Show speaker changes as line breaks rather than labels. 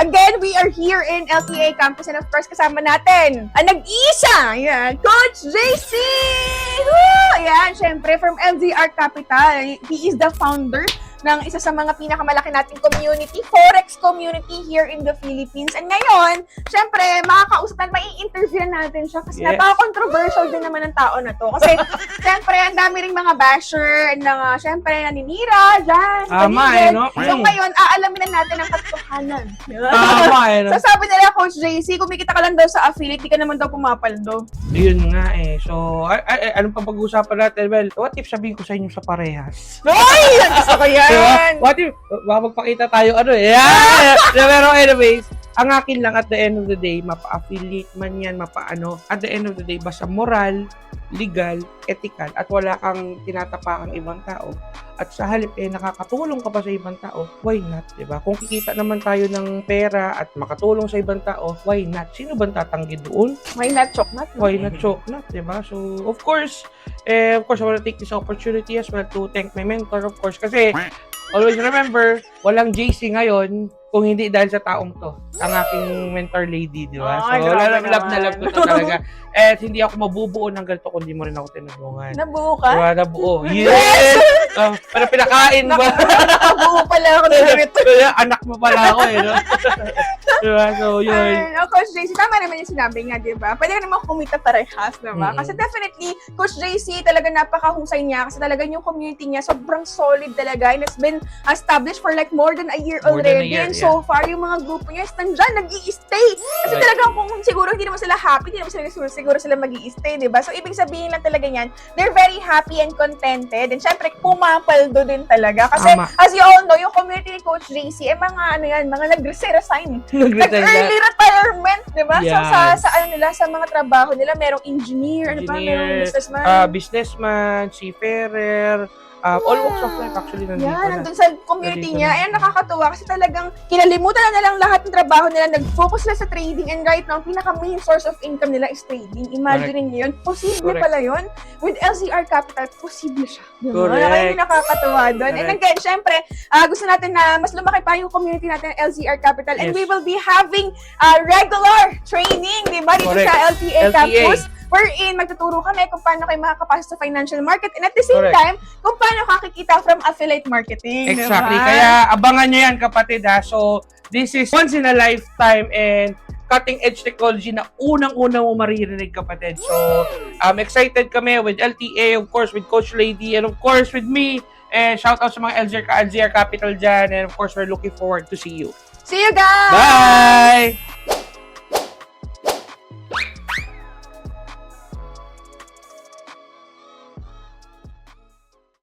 Again, we are here in LTA campus and of course kasama natin ang nag-iisa, yan, Coach JC! Woo! Ayan, syempre from LZR Capital. He is the founder ng isa sa mga pinakamalaki nating community, Forex community here in the Philippines. And ngayon, syempre, makakausap natin, mai-interview natin siya kasi napaka-controversial din naman ng tao na to. Kasi, syempre, ang dami ring mga basher, syempre, naninira, dyan,
no?
So ngayon, aalamin na natin ang katotohanan.
Tama, no?
So sabi nila, Coach JC, kumikita ka lang daw sa affiliate, di ka naman daw pumapaldo.
Yun nga eh. So, anong pang pag-uusapan natin? Well, what if sabihin ko sa inyo sa parehas?
Ay! Gusto ko yan!
What if, magpakita tayo, Pero anyways, ang akin lang at the end of the day, mapa-affiliate man yan, at the end of the day, basta moral, legal, ethical, at wala kang tinatapakang ibang tao, at sa halip nakakatulong ka pa sa ibang tao, why not, diba? Kung kikita naman tayo ng pera at makatulong sa ibang tao, why not? Sino bang tatanggi doon?
Why not choknat?
Why not choknat, diba? So, of course, I want to take this opportunity as well to thank my mentor, of course, kasi always remember, walang JC ngayon kung hindi dahil sa taong to. Ang aking mentor lady, di ba? So, love na love ko to talaga. At hindi ako mabubuo ng ganito kung di mo rin ako tinulungan.
Nabuo ka?
Diba? Nabuo. Yes! Pero pinakain ba?
Nakabuo pala ako ng ganito.
Anak mo pala ako no? Diba? So, yun.
Coach JC, tama naman yung sinabi nga, di ba? Pwede ka naman kumita parehas, di ba? Kasi definitely, Coach JC, talaga napakahusay niya kasi talaga yung community niya sobrang solid talaga and it's been established for like more than a year already. And so far, yung mga grupo niya, nandyan, nag-i-stay. Kasi talagang kung siguro hindi naman sila happy, hindi naman sila siguro sila mag-i-stay, di ba? So, ibig sabihin lang talaga yan, they're very happy and contented. And syempre, pumapaldo din talaga. Kasi, as you all know, yung community ni Coach JC, mga nag-resign. Nag-early retirement, di ba?
Yes.
So, sa mga trabaho nila, merong engineer, merong businessman.
Businessman, seafarer, all walks of life actually nandito na.
Nandun sa community niya. Ayan, nakakatuwa kasi talagang kinalimutan na nilang lahat ng trabaho nila. Nag-focus sila sa trading and right now, pinaka-main source of income nila is trading. Imagine niyo yun. Posible pala yun. With LZR Capital, posible siya. Kaya yung nakakatuwa doon. And again, syempre, gusto natin na mas lumaki pa yung community natin ng LZR Capital and we will be having regular training, di ba? Dito sa LTA Campus. Wherein magtuturo kami kung paano kayo makakapasok sa financial market and at the same time, kung paano kakikita from affiliate marketing.
Exactly.
Diba?
Kaya abangan nyo yan kapatid ha. So, this is once in a lifetime and cutting-edge technology na unang-una mo maririnig kapatid. So, excited kami with LTA, of course, with Coach Lady, and of course, with me. And shout out sa mga LZR Capital dyan. And of course, we're looking forward to see you.
See you guys!
Bye!